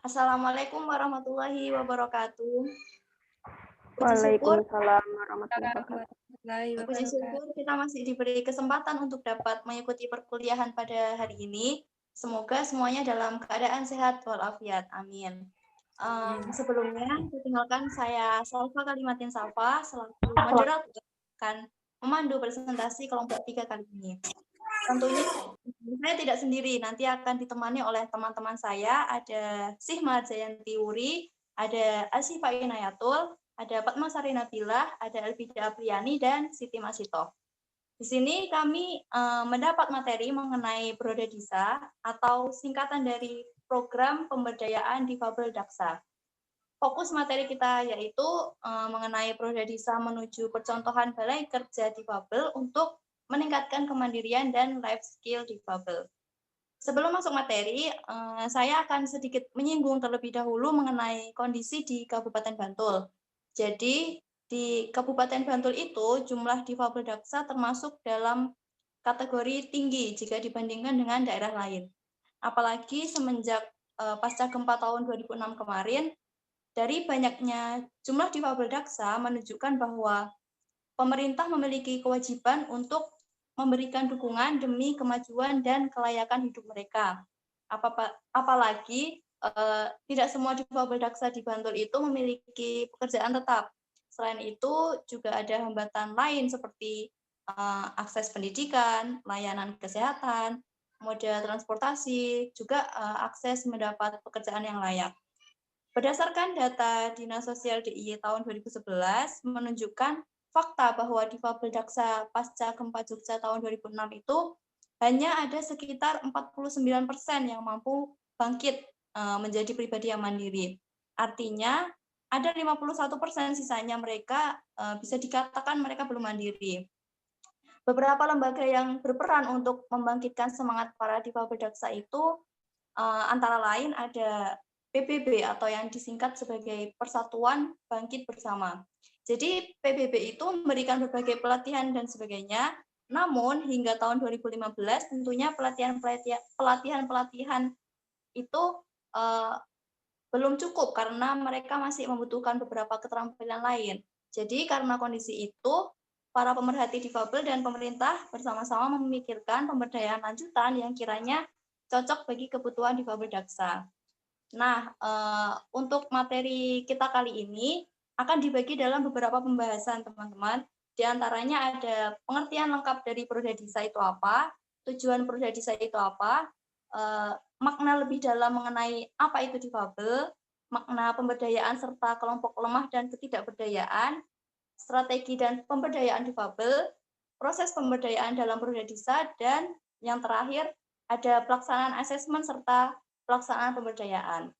Assalamualaikum warahmatullahi wabarakatuh. Puji syukur, Waalaikumsalam warahmatullahi wabarakatuh. Warahmatullahi puji syukur wabarakatuh. kita masih diberi kesempatan untuk dapat mengikuti perkuliahan pada hari ini. Semoga semuanya dalam keadaan sehat walafiat. Amin. Sebelumnya, perkenalkan saya Salva Kalimatin Salva selaku moderator akan memandu presentasi kelompok 3 kali ini. Tentunya saya tidak sendiri, nanti akan ditemani oleh teman-teman saya, ada Sihma Jayanti Wuri, ada Asyifa Inayatul, ada Fatmasari Nabilah, ada Elvida Apriani, dan Siti Masito. Di sini kami mendapat materi mengenai Brodedisa atau singkatan dari Program Pemberdayaan Difabel Daksa. Fokus materi kita yaitu mengenai Brodedisa menuju percontohan Balai Kerja Difabel untuk meningkatkan kemandirian dan life skill difabel. Sebelum masuk materi, saya akan sedikit menyinggung terlebih dahulu mengenai kondisi di Kabupaten Bantul. Jadi, di Kabupaten Bantul itu jumlah difabel daksa termasuk dalam kategori tinggi jika dibandingkan dengan daerah lain. Apalagi semenjak pasca gempa tahun 2006 kemarin, dari banyaknya jumlah difabel daksa menunjukkan bahwa pemerintah memiliki kewajiban untuk memberikan dukungan demi kemajuan dan kelayakan hidup mereka. Apalagi tidak semua difabel daksa di Bantul itu memiliki pekerjaan tetap. Selain itu juga ada hambatan lain seperti akses pendidikan, layanan kesehatan, moda transportasi, juga akses mendapat pekerjaan yang layak. Berdasarkan data Dinas Sosial DIY tahun 2011 menunjukkan fakta bahwa difabel daksa pasca gempa Jogja tahun 2006 itu hanya ada sekitar 49% yang mampu bangkit menjadi pribadi yang mandiri. Artinya ada 51% sisanya mereka bisa dikatakan mereka belum mandiri. Beberapa lembaga yang berperan untuk membangkitkan semangat para difabel daksa itu antara lain ada PBB atau yang disingkat sebagai Persatuan Bangkit Bersama. Jadi PBB itu memberikan berbagai pelatihan dan sebagainya, namun hingga tahun 2015 tentunya pelatihan itu belum cukup karena mereka masih membutuhkan beberapa keterampilan lain. Jadi karena kondisi itu, para pemerhati difabel dan pemerintah bersama-sama memikirkan pemberdayaan lanjutan yang kiranya cocok bagi kebutuhan difabel daksa. Nah, untuk materi kita kali ini akan dibagi dalam beberapa pembahasan, teman-teman. Di antaranya ada pengertian lengkap dari Prodedisa itu apa, tujuan Prodedisa itu apa, makna lebih dalam mengenai apa itu difabel, makna pemberdayaan serta kelompok lemah dan ketidakberdayaan, strategi dan pemberdayaan difabel, proses pemberdayaan dalam Prodedisa, dan yang terakhir ada pelaksanaan asesmen serta pelaksanaan pemberdayaan.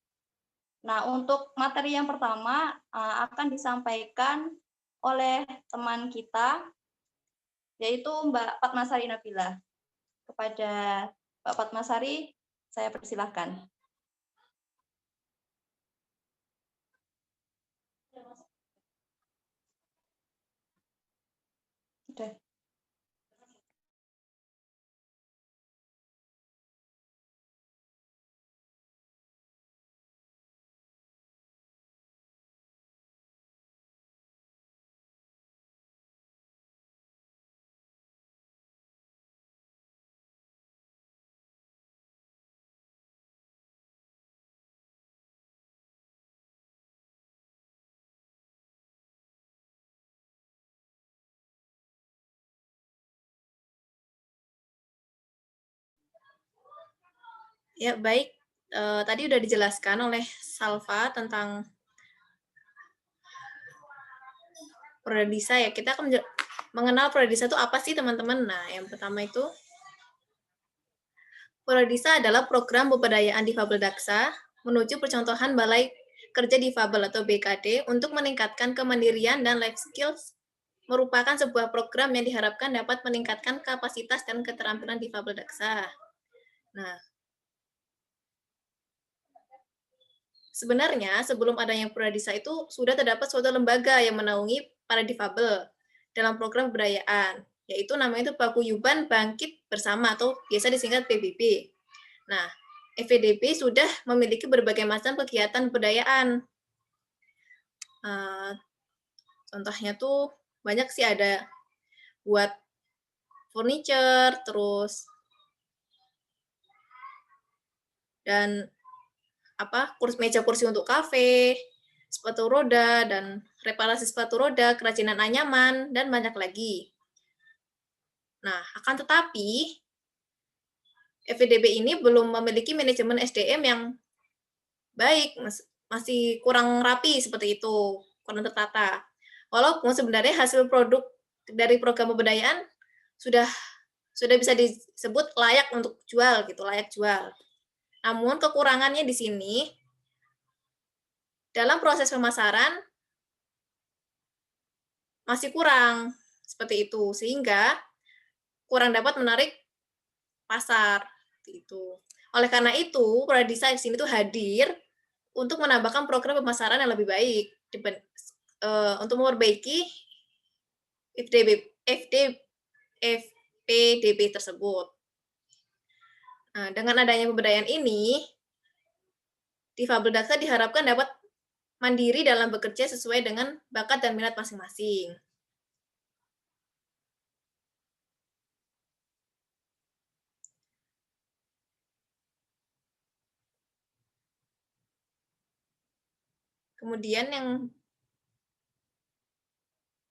Nah, untuk materi yang pertama akan disampaikan oleh teman kita, yaitu Mbak Fatmasari Nabilah. Kepada Mbak Fatmasari, saya persilahkan. Sudah. Ya, baik. Tadi sudah dijelaskan oleh Salva tentang Prodedisa ya. Kita akan mengenal Prodedisa itu apa sih, teman-teman? Nah, yang pertama itu Prodedisa adalah program pemberdayaan difabel daksa menuju percontohan Balai Kerja Difabel atau BKD untuk meningkatkan kemandirian dan life skills, merupakan sebuah program yang diharapkan dapat meningkatkan kapasitas dan keterampilan difabel daksa. Nah, sebenarnya sebelum adanya Prodedisa itu sudah terdapat suatu lembaga yang menaungi para difabel dalam program pemberdayaan, yaitu namanya itu Paguyuban Bangkit Bersama atau biasa disingkat PBB. Nah, FEDB sudah memiliki berbagai macam kegiatan kebudayaan. Contohnya tuh banyak sih, ada buat furniture, terus dan meja kursi untuk kafe, sepatu roda, dan reparasi sepatu roda, kerajinan anyaman, dan banyak lagi. Nah, akan tetapi FEDB ini belum memiliki manajemen SDM yang baik, masih kurang rapi seperti itu, kurang tertata. Walaupun sebenarnya hasil produk dari program pemberdayaan sudah bisa disebut layak untuk jual gitu, layak jual. Namun kekurangannya di sini dalam proses pemasaran masih kurang seperti itu, sehingga kurang dapat menarik pasar itu. Oleh karena itu, Pradisa di sini tuh hadir untuk menambahkan program pemasaran yang lebih baik untuk memperbaiki FPDB tersebut. Nah, dengan adanya pemberdayaan ini, difabel daksa diharapkan dapat mandiri dalam bekerja sesuai dengan bakat dan minat masing-masing. Kemudian yang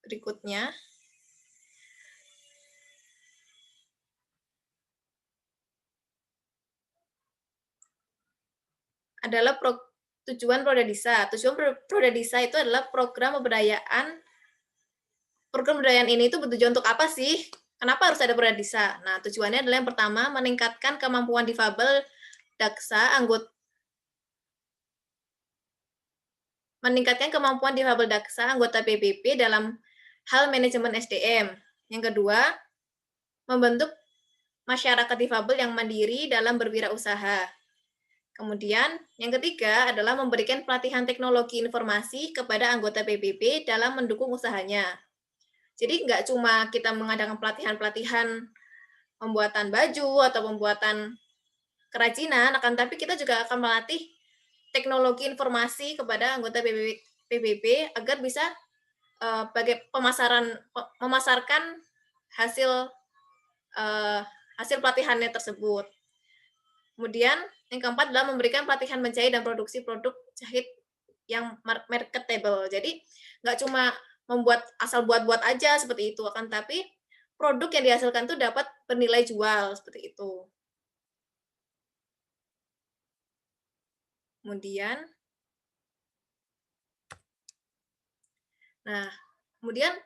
berikutnya adalah tujuan Prodadisa. Tujuan Prodadisa itu adalah program pemberdayaan. Program pemberdayaan ini itu bertujuan untuk apa sih? Kenapa harus ada Prodadisa? Nah, tujuannya adalah yang pertama, meningkatkan kemampuan difabel daksa anggota PBB dalam hal manajemen SDM. Yang kedua, membentuk masyarakat difabel yang mandiri dalam berwirausaha. Kemudian, yang ketiga adalah memberikan pelatihan teknologi informasi kepada anggota PBB dalam mendukung usahanya. Jadi nggak cuma kita mengadakan pelatihan-pelatihan pembuatan baju atau pembuatan kerajinan, akan tapi kita juga akan melatih teknologi informasi kepada anggota PBB agar bisa memasarkan hasil pelatihannya tersebut. Kemudian yang keempat adalah memberikan pelatihan menjahit dan produksi produk jahit yang marketable. Jadi nggak cuma asal buat-buat aja seperti itu, akan tapi produk yang dihasilkan itu dapat bernilai jual seperti itu. Kemudian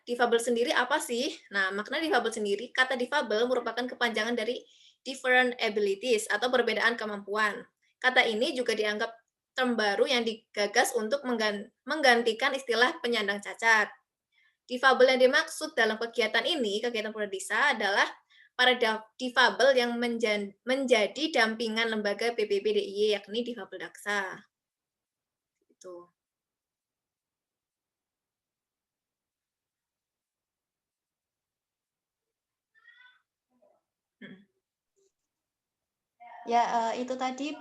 difabel sendiri apa sih? Nah, makna difabel sendiri, kata difabel merupakan kepanjangan dari different abilities atau perbedaan kemampuan. Kata ini juga dianggap term baru yang digagas untuk menggantikan istilah penyandang cacat. Difabel yang dimaksud dalam kegiatan Prodadisa adalah para difabel yang menjadi dampingan lembaga PBB DIY, yakni difabel daksa. Itu. Ya, itu tadi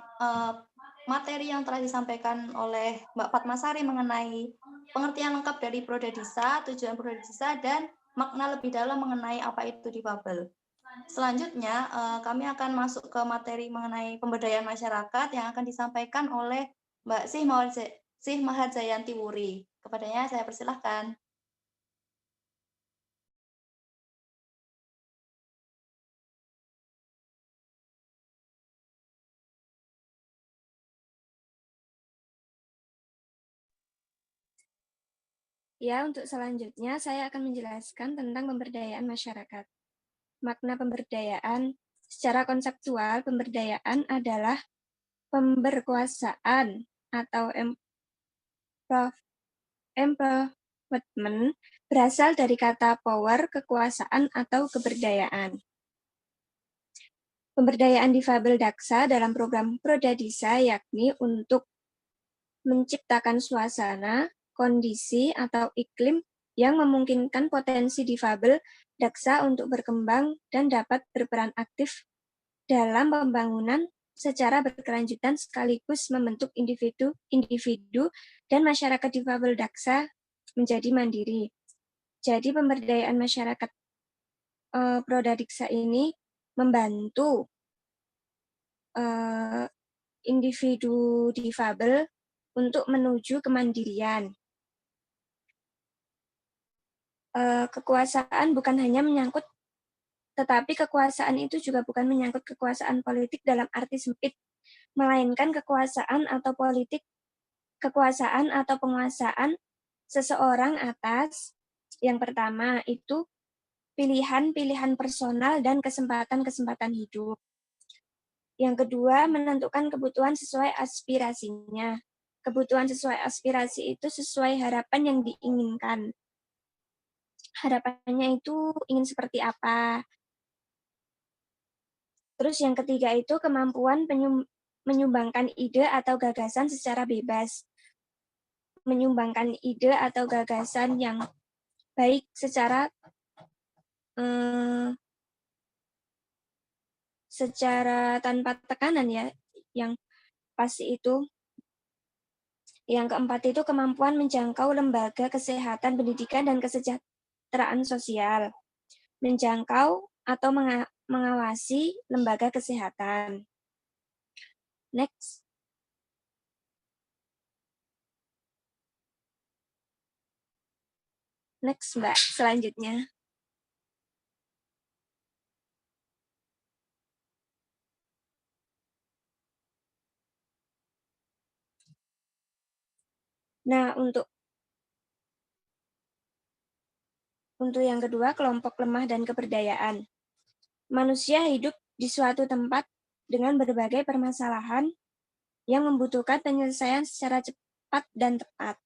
materi yang telah disampaikan oleh Mbak Fatmasari mengenai pengertian lengkap dari Prodadisa, tujuan Prodadisa, dan makna lebih dalam mengenai apa itu difabel. Selanjutnya, kami akan masuk ke materi mengenai pemberdayaan masyarakat yang akan disampaikan oleh Mbak Sih Maharjayanti Wuri. Kepadanya saya persilahkan. Ya, untuk selanjutnya saya akan menjelaskan tentang pemberdayaan masyarakat. Makna pemberdayaan, secara konseptual pemberdayaan adalah pemberkuasaan atau empowerment berasal dari kata power, kekuasaan atau keberdayaan. Pemberdayaan difabel daksa dalam program Prodadisa yakni untuk menciptakan suasana, kondisi, atau iklim yang memungkinkan potensi difabel daksa untuk berkembang dan dapat berperan aktif dalam pembangunan secara berkelanjutan sekaligus membentuk individu dan masyarakat difabel daksa menjadi mandiri. Jadi pemberdayaan masyarakat Prodadiksa ini membantu individu difabel untuk menuju kemandirian. Kekuasaan bukan hanya menyangkut, tetapi kekuasaan itu juga bukan menyangkut kekuasaan politik dalam arti sempit, melainkan kekuasaan atau penguasaan seseorang atas yang pertama itu pilihan-pilihan personal dan kesempatan-kesempatan hidup. Yang kedua, menentukan kebutuhan sesuai aspirasinya. Kebutuhan sesuai aspirasi itu sesuai harapan yang diinginkan. Harapannya itu ingin seperti apa. Terus yang ketiga itu kemampuan menyumbangkan ide atau gagasan secara bebas. Menyumbangkan ide atau gagasan yang baik secara tanpa tekanan ya, yang pasti itu. Yang keempat itu kemampuan menjangkau lembaga kesehatan, pendidikan, dan kesejahteraan sosial. Menjangkau atau mengawasi lembaga kesehatan. Next. Next, Mbak. Selanjutnya. Nah, untuk yang kedua, kelompok lemah dan keberdayaan. Manusia hidup di suatu tempat dengan berbagai permasalahan yang membutuhkan penyelesaian secara cepat dan tepat.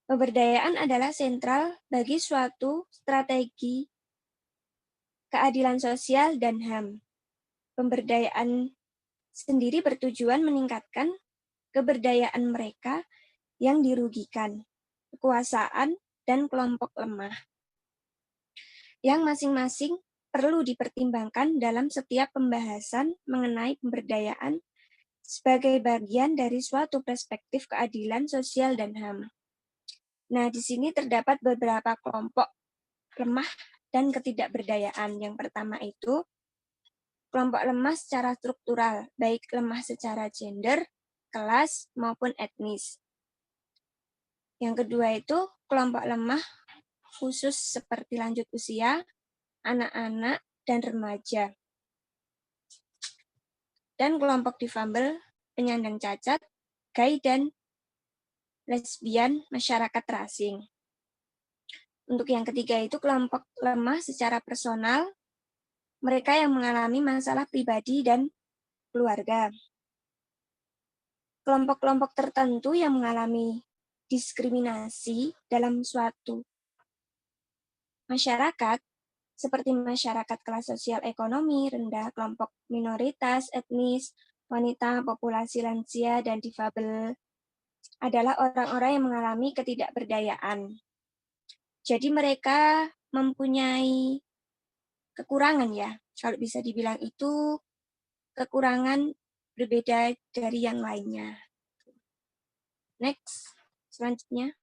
Pemberdayaan adalah sentral bagi suatu strategi keadilan sosial dan HAM. Pemberdayaan sendiri bertujuan meningkatkan keberdayaan mereka yang dirugikan, kekuasaan, dan kelompok lemah, yang masing-masing perlu dipertimbangkan dalam setiap pembahasan mengenai pemberdayaan sebagai bagian dari suatu perspektif keadilan sosial dan HAM. Nah, di sini terdapat beberapa kelompok lemah dan ketidakberdayaan. Yang pertama itu kelompok lemah secara struktural, baik lemah secara gender, kelas, maupun etnis. Yang kedua itu kelompok lemah khusus seperti lanjut usia, anak-anak, dan remaja. Dan kelompok difabel, penyandang cacat, gay, dan lesbian, masyarakat terasing. Untuk yang ketiga itu kelompok lemah secara personal, mereka yang mengalami masalah pribadi dan keluarga. Kelompok-kelompok tertentu yang mengalami diskriminasi dalam suatu masyarakat, seperti masyarakat kelas sosial ekonomi rendah, kelompok minoritas, etnis, wanita, populasi lansia, dan difabel, adalah orang-orang yang mengalami ketidakberdayaan. Jadi mereka mempunyai kekurangan ya, kalau bisa dibilang itu kekurangan berbeda dari yang lainnya. Next, selanjutnya.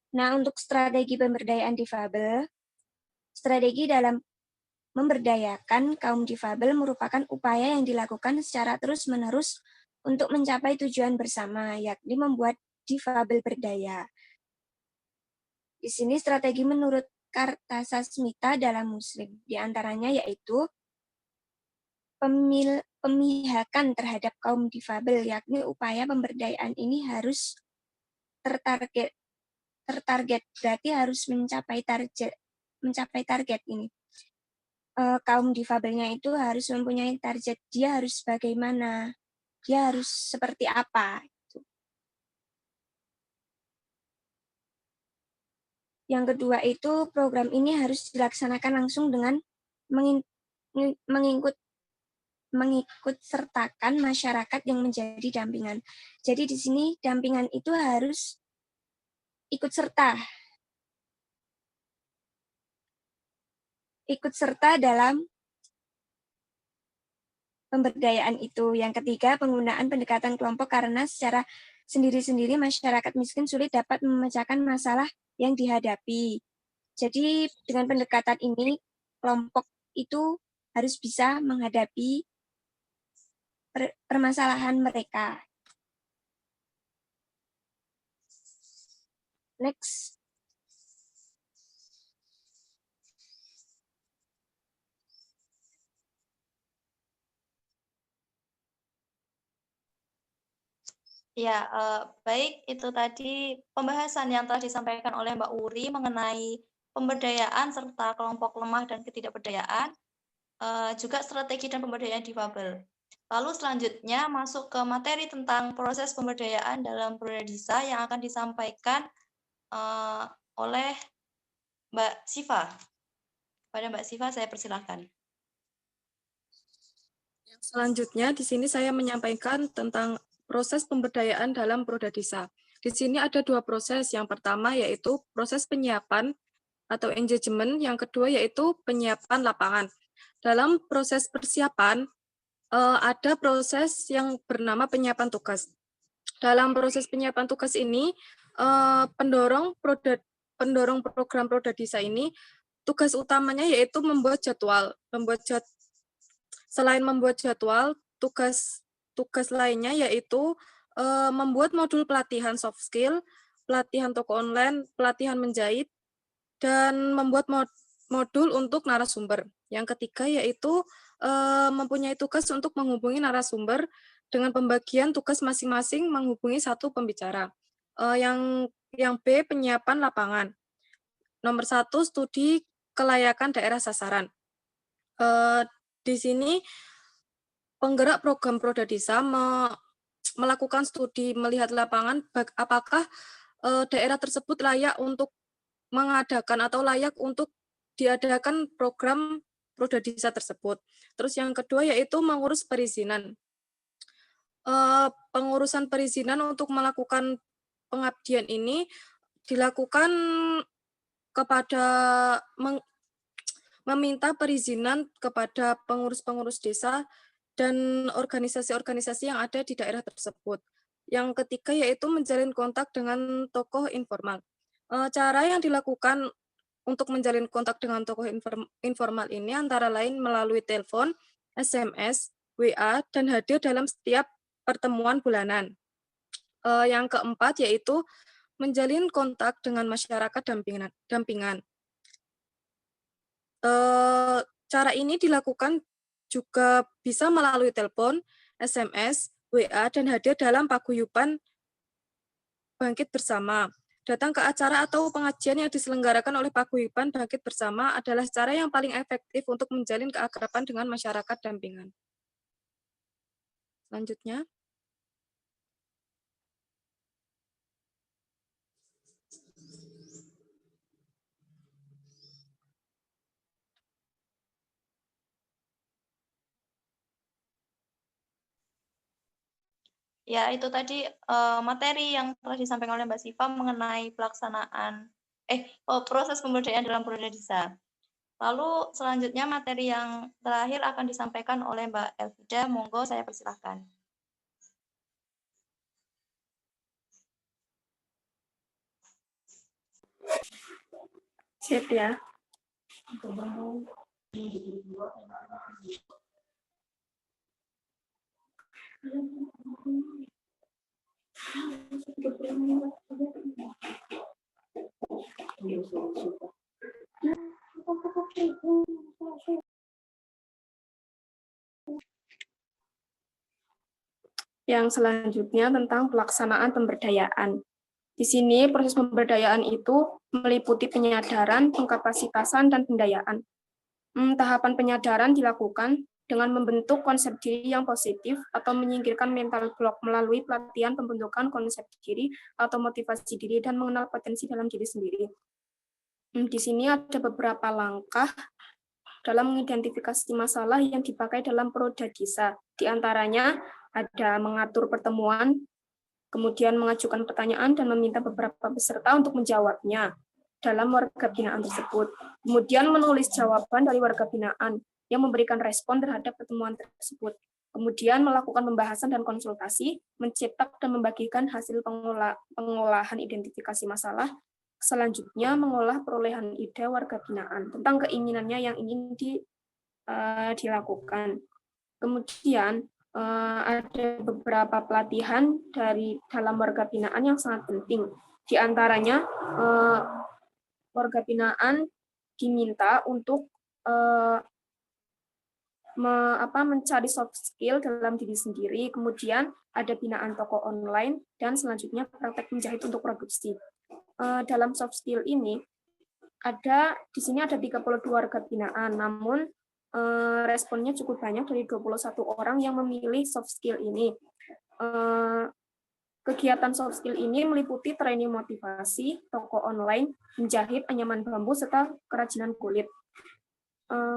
Nah, untuk strategi pemberdayaan difabel, strategi dalam memberdayakan kaum difabel merupakan upaya yang dilakukan secara terus-menerus untuk mencapai tujuan bersama, yakni membuat difabel berdaya. Di sini strategi menurut Kartasasmita dalam Muslim, di antaranya yaitu pemihakan terhadap kaum difabel, yakni upaya pemberdayaan ini harus tertarget, berarti harus mencapai target ini. Kaum difabelnya itu harus mempunyai target, dia harus bagaimana, dia harus seperti apa. Yang kedua itu program ini harus dilaksanakan langsung dengan mengikut sertakan masyarakat yang menjadi dampingan. Jadi di sini dampingan itu harus ikut serta dalam pemberdayaan itu. Yang ketiga, penggunaan pendekatan kelompok karena secara sendiri-sendiri masyarakat miskin sulit dapat memecahkan masalah yang dihadapi. Jadi dengan pendekatan ini, kelompok itu harus bisa menghadapi permasalahan mereka. Next. Ya, baik, itu tadi pembahasan yang telah disampaikan oleh Mbak Uri mengenai pemberdayaan serta kelompok lemah dan ketidakberdayaan, juga strategi dan pemberdayaan difabel. Lalu selanjutnya masuk ke materi tentang proses pemberdayaan dalam Prodadisa yang akan disampaikan oleh Mbak Siva. Pada Mbak Siva saya persilahkan. Selanjutnya di sini saya menyampaikan tentang proses pemberdayaan dalam Prodadisa. Di sini ada dua proses. Yang pertama yaitu proses penyiapan atau engagement, yang kedua yaitu penyiapan lapangan. Dalam proses persiapan ada proses yang bernama penyiapan tugas. Dalam proses penyiapan tugas ini pendorong program Prodadisa ini tugas utamanya yaitu membuat jadwal. Selain membuat jadwal, tugas lainnya yaitu membuat modul pelatihan soft skill, pelatihan toko online, pelatihan menjahit, dan membuat modul untuk narasumber. Yang ketiga yaitu mempunyai tugas untuk menghubungi narasumber dengan pembagian tugas masing-masing menghubungi satu pembicara. Yang B, penyiapan lapangan. Nomor 1, studi kelayakan daerah sasaran. Di sini penggerak program Prodadisa melakukan studi melihat lapangan apakah daerah tersebut layak untuk mengadakan atau layak untuk diadakan program Prodadisa tersebut. Terus yang kedua yaitu mengurus perizinan. Pengurusan perizinan untuk melakukan pengabdian ini dilakukan kepada meminta perizinan kepada pengurus-pengurus desa dan organisasi-organisasi yang ada di daerah tersebut. Yang ketiga yaitu menjalin kontak dengan tokoh informal. Cara yang dilakukan untuk menjalin kontak dengan tokoh informal ini antara lain melalui telepon, SMS, WA, dan hadir dalam setiap pertemuan bulanan. Yang keempat yaitu menjalin kontak dengan masyarakat dampingan. Cara ini dilakukan juga bisa melalui telepon, SMS, WA, dan hadir dalam paguyuban Bangkit Bersama. Datang ke acara atau pengajian yang diselenggarakan oleh paguyuban Bangkit Bersama adalah cara yang paling efektif untuk menjalin keakraban dengan masyarakat dampingan. Selanjutnya. Ya, itu tadi materi yang telah disampaikan oleh Mbak Siva mengenai pelaksanaan proses pemberdayaan dalam Prodadisa. Lalu selanjutnya materi yang terakhir akan disampaikan oleh Mbak Elvida. Monggo saya persilahkan. Siap ya. Yang selanjutnya tentang pelaksanaan pemberdayaan. Di sini proses pemberdayaan itu meliputi penyadaran, pengkapasitasan, dan pendayaan. Tahapan penyadaran dilakukan dengan membentuk konsep diri yang positif atau menyingkirkan mental block melalui pelatihan pembentukan konsep diri atau motivasi diri dan mengenal potensi dalam diri sendiri. Di sini ada beberapa langkah dalam mengidentifikasi masalah yang dipakai dalam Prodadisa. Di antaranya ada mengatur pertemuan, kemudian mengajukan pertanyaan dan meminta beberapa peserta untuk menjawabnya dalam warga binaan tersebut. Kemudian menulis jawaban dari warga binaan yang memberikan respon terhadap pertemuan tersebut. Kemudian melakukan pembahasan dan konsultasi, mencetak dan membagikan hasil pengolahan identifikasi masalah. Selanjutnya mengolah perolehan ide warga binaan tentang keinginannya yang ingin dilakukan. Kemudian ada beberapa pelatihan dari dalam warga binaan yang sangat penting. Di antaranya warga binaan diminta untuk mencari soft skill dalam diri sendiri, kemudian ada binaan toko online, dan selanjutnya praktek menjahit untuk produksi. Dalam soft skill ini, di sini ada 32 warga binaan, namun responnya cukup banyak dari 21 orang yang memilih soft skill ini. Kegiatan soft skill ini meliputi training motivasi, toko online, menjahit anyaman bambu, serta kerajinan kulit.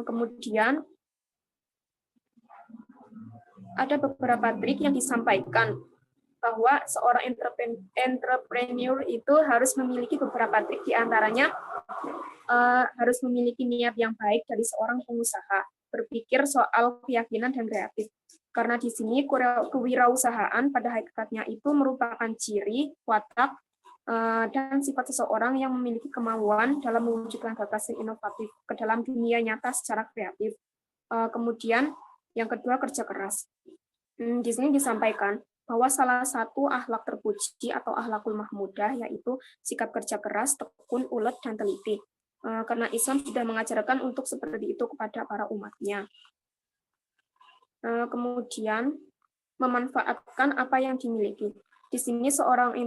Kemudian ada beberapa trik yang disampaikan bahwa seorang entrepreneur itu harus memiliki beberapa trik, diantaranya harus memiliki niat yang baik dari seorang pengusaha, berpikir soal keyakinan dan kreatif. Karena di sini kewirausahaan pada hakikatnya itu merupakan ciri, watak, dan sifat seseorang yang memiliki kemauan dalam mewujudkan gagasan inovatif ke dalam dunia nyata secara kreatif. Kemudian yang kedua, kerja keras. Di sini disampaikan bahwa salah satu akhlak terpuji atau akhlakul mahmudah yaitu sikap kerja keras, tekun, ulet, dan teliti. Karena Islam sudah mengajarkan untuk seperti itu kepada para umatnya. Kemudian memanfaatkan apa yang dimiliki. Di sini seorang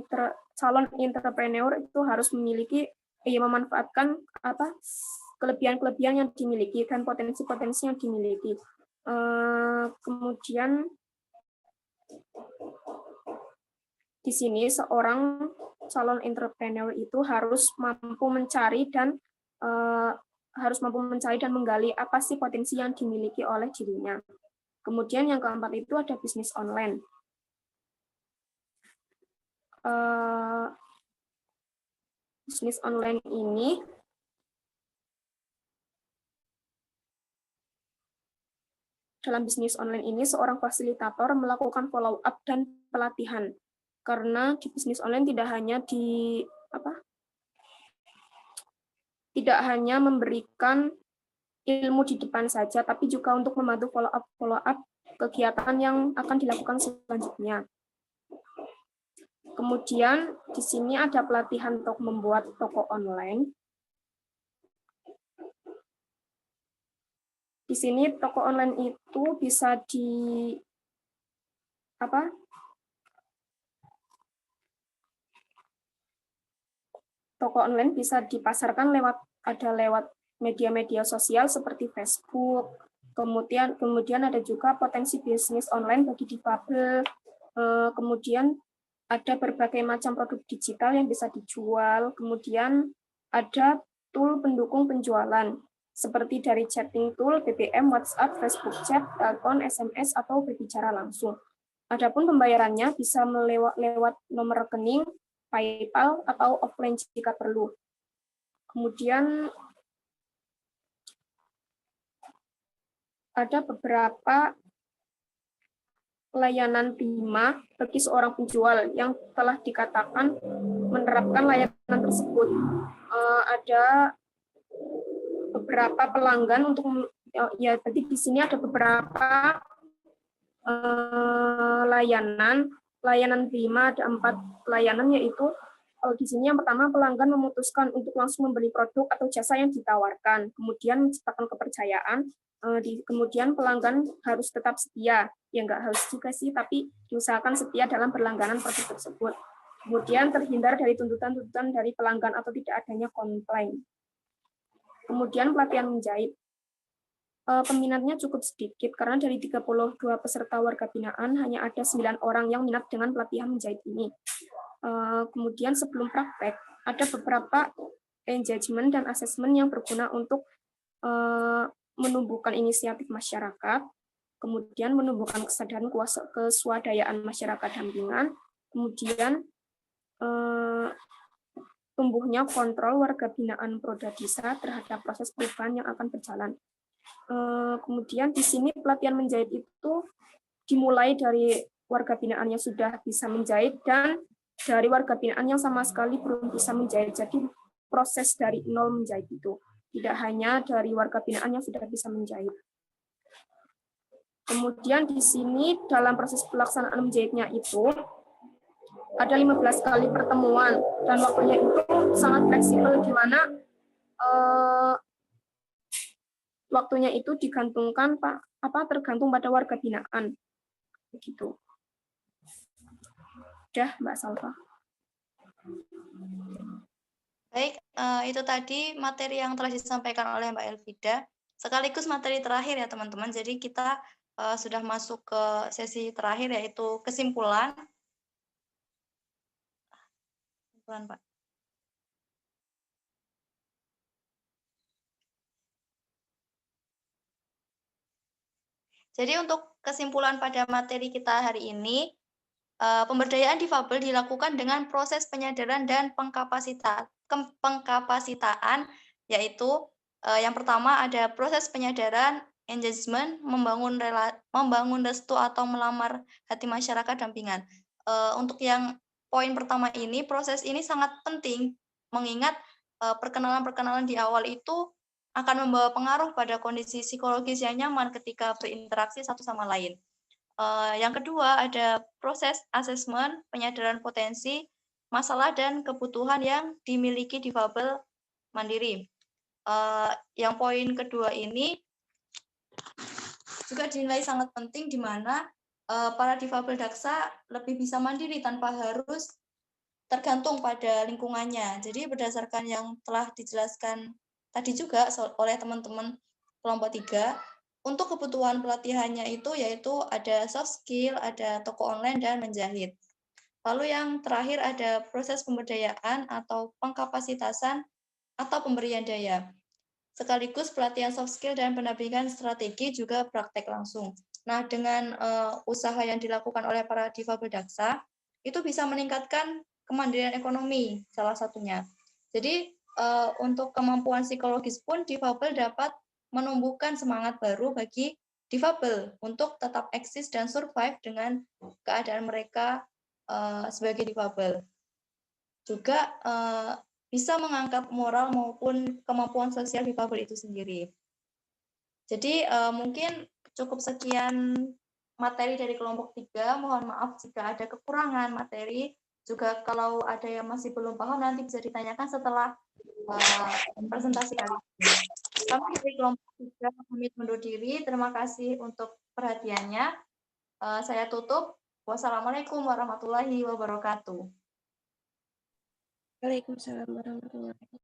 calon entrepreneur itu harus memanfaatkan kelebihan-kelebihan yang dimiliki dan potensi-potensi yang dimiliki. Kemudian di sini seorang calon entrepreneur itu harus mampu mencari dan menggali apa sih potensi yang dimiliki oleh dirinya. Kemudian yang keempat itu ada bisnis online. Bisnis online ini dalam bisnis online ini seorang fasilitator melakukan follow up dan pelatihan. Karena di bisnis online tidak hanya memberikan ilmu di depan saja, tapi juga untuk membantu follow up kegiatan yang akan dilakukan selanjutnya. Kemudian di sini ada pelatihan untuk membuat toko online. Di sini toko online itu bisa toko online bisa dipasarkan lewat media-media sosial seperti Facebook. Kemudian ada juga potensi bisnis online bagi difabel. Kemudian ada berbagai macam produk digital yang bisa dijual. Kemudian ada tool pendukung penjualan seperti dari chatting tool, BBM, WhatsApp, Facebook Chat, telepon, SMS, atau berbicara langsung. Adapun pembayarannya bisa lewat nomor rekening, PayPal, atau offline jika perlu. Kemudian ada beberapa layanan prima bagi seorang penjual yang telah dikatakan menerapkan layanan tersebut. Ada beberapa pelanggan berarti di sini ada beberapa layanan prima, ada 4 layanan, yaitu di sini yang pertama pelanggan memutuskan untuk langsung membeli produk atau jasa yang ditawarkan, kemudian menciptakan kepercayaan, kemudian pelanggan harus tetap setia, ya nggak harus juga sih, tapi diusahakan setia dalam berlangganan produk tersebut. Kemudian terhindar dari tuntutan-tuntutan dari pelanggan atau tidak adanya komplain. Kemudian pelatihan menjahit. Peminatnya cukup sedikit, karena dari 32 peserta warga binaan, hanya ada 9 orang yang minat dengan pelatihan menjahit ini. Kemudian sebelum praktek, ada beberapa engagement dan asesmen yang berguna untuk menumbuhkan inisiatif masyarakat, kemudian menumbuhkan kesadaran keswadayaan masyarakat dampingan, kemudian tumbuhnya kontrol warga binaan Prodadisa terhadap proses perubahan yang akan berjalan. Kemudian di sini pelatihan menjahit itu dimulai dari warga binaan yang sudah bisa menjahit dan dari warga binaan yang sama sekali belum bisa menjahit. Jadi proses dari nol menjahit itu, tidak hanya dari warga binaan yang sudah bisa menjahit. Kemudian di sini dalam proses pelaksanaan menjahitnya itu ada 15 kali pertemuan dan waktunya itu sangat fleksibel, di mana waktunya itu digantungkan tergantung pada warga binaan. Begitu. Udah, Mbak Salva. Baik, itu tadi materi yang telah disampaikan oleh Mbak Elvida. Sekaligus materi terakhir ya teman-teman. Jadi kita sudah masuk ke sesi terakhir, yaitu kesimpulan. Kesimpulan, Pak. Jadi untuk kesimpulan pada materi kita hari ini, pemberdayaan difabel dilakukan dengan proses penyadaran dan pengkapasitaan, yaitu yang pertama ada proses penyadaran, engagement, membangun restu atau melamar hati masyarakat dampingan. Untuk yang poin pertama ini, proses ini sangat penting, mengingat perkenalan-perkenalan di awal itu akan membawa pengaruh pada kondisi psikologis yang nyaman ketika berinteraksi satu sama lain. Yang kedua ada proses asesmen, penyadaran potensi, masalah dan kebutuhan yang dimiliki difabel mandiri. Yang poin kedua ini juga dinilai sangat penting, di mana para difabel daksa lebih bisa mandiri tanpa harus tergantung pada lingkungannya. Jadi berdasarkan yang telah dijelaskan tadi juga oleh teman-teman kelompok 3, untuk kebutuhan pelatihannya itu yaitu ada soft skill, ada toko online, dan menjahit. Lalu yang terakhir ada proses pemberdayaan atau pengkapasitasan atau pemberian daya. Sekaligus pelatihan soft skill dan pendampingan strategi juga praktek langsung. Nah, dengan usaha yang dilakukan oleh para difabel daksa, itu bisa meningkatkan kemandirian ekonomi salah satunya. Jadi untuk kemampuan psikologis pun difabel dapat menumbuhkan semangat baru bagi difabel untuk tetap eksis dan survive dengan keadaan mereka sebagai difabel. Juga bisa mengangkat moral maupun kemampuan sosial difabel itu sendiri. Jadi mungkin cukup sekian materi dari kelompok 3. Mohon maaf jika ada kekurangan materi. Juga kalau ada yang masih belum paham nanti bisa ditanyakan setelah presentasi kali ini. Kami dari kelompok 3 pamit undur diri. Terima kasih untuk perhatiannya. Saya tutup. Wassalamualaikum warahmatullahi wabarakatuh. Waalaikumsalam warahmatullahi wabarakatuh.